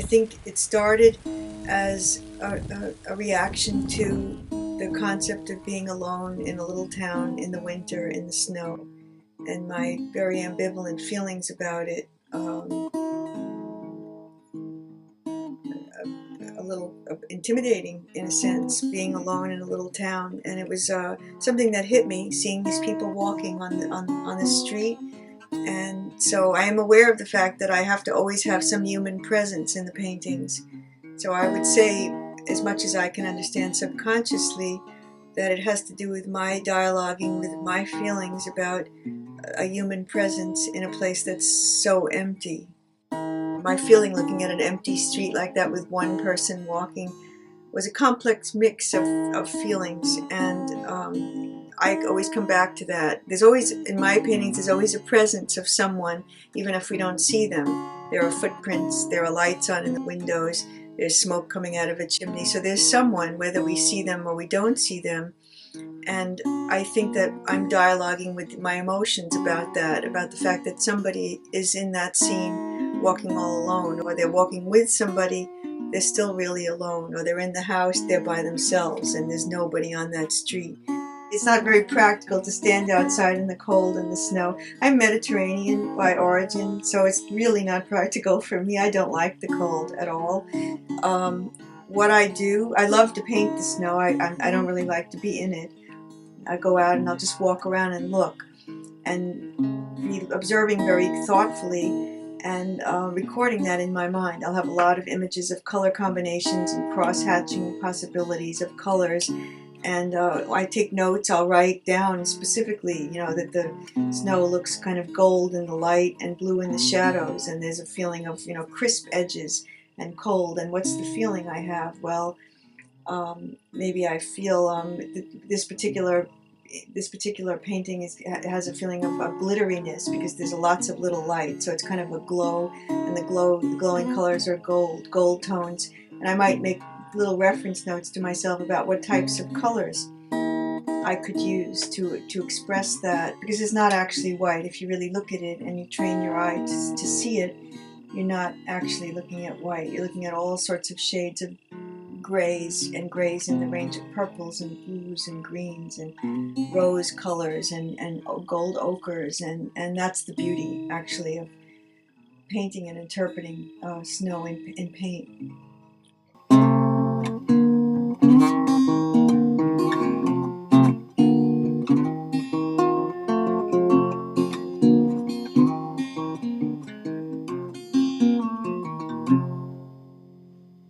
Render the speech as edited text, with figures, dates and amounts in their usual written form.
think it started as a reaction to the concept of being alone in a little town in the winter in the snow, and my very ambivalent feelings about it. A little intimidating in a sense, being alone in a little town, and it was something that hit me, seeing these people walking on the street. And so I am aware of the fact that I have to always have some human presence in the paintings. So I would say, as much as I can understand subconsciously, that it has to do with my dialoguing with my feelings about a human presence in a place that's so empty. My feeling looking at an empty street like that with one person walking was a complex mix of feelings, and I always come back to that. There's always, in my paintings, there's always a presence of someone, even if we don't see them. There are footprints, there are lights on in the windows, there's smoke coming out of a chimney, so there's someone, whether we see them or we don't see them. And I think that I'm dialoguing with my emotions about that, about the fact that somebody is in that scene walking all alone, or they're walking with somebody, they're still really alone, or they're in the house, they're by themselves, and there's nobody on that street. It's not very practical to stand outside in the cold and the snow. I'm Mediterranean by origin, so it's really not practical for me. I don't like the cold at all. Um, what I do, I love to paint the snow. I don't really like to be in it. I go out and I'll just walk around and look and be observing very thoughtfully and recording that in my mind. I'll have a lot of images of color combinations and cross-hatching possibilities of colors, and I take notes. I'll write down specifically, that the snow looks kind of gold in the light and blue in the shadows, and there's a feeling of, crisp edges and cold. And what's the feeling I have? Well, maybe I feel this particular painting has a feeling of glitteriness because there's lots of little light, so it's kind of a glow, and the glowing colors are gold tones, and I might make little reference notes to myself about what types of colors I could use to express that, because it's not actually white. If you really look at it and you train your eye to see it, you're not actually looking at white. You're looking at all sorts of shades of grays, and grays in the range of purples and blues and greens and rose colors and gold ochres, and that's the beauty actually of painting and interpreting snow in paint.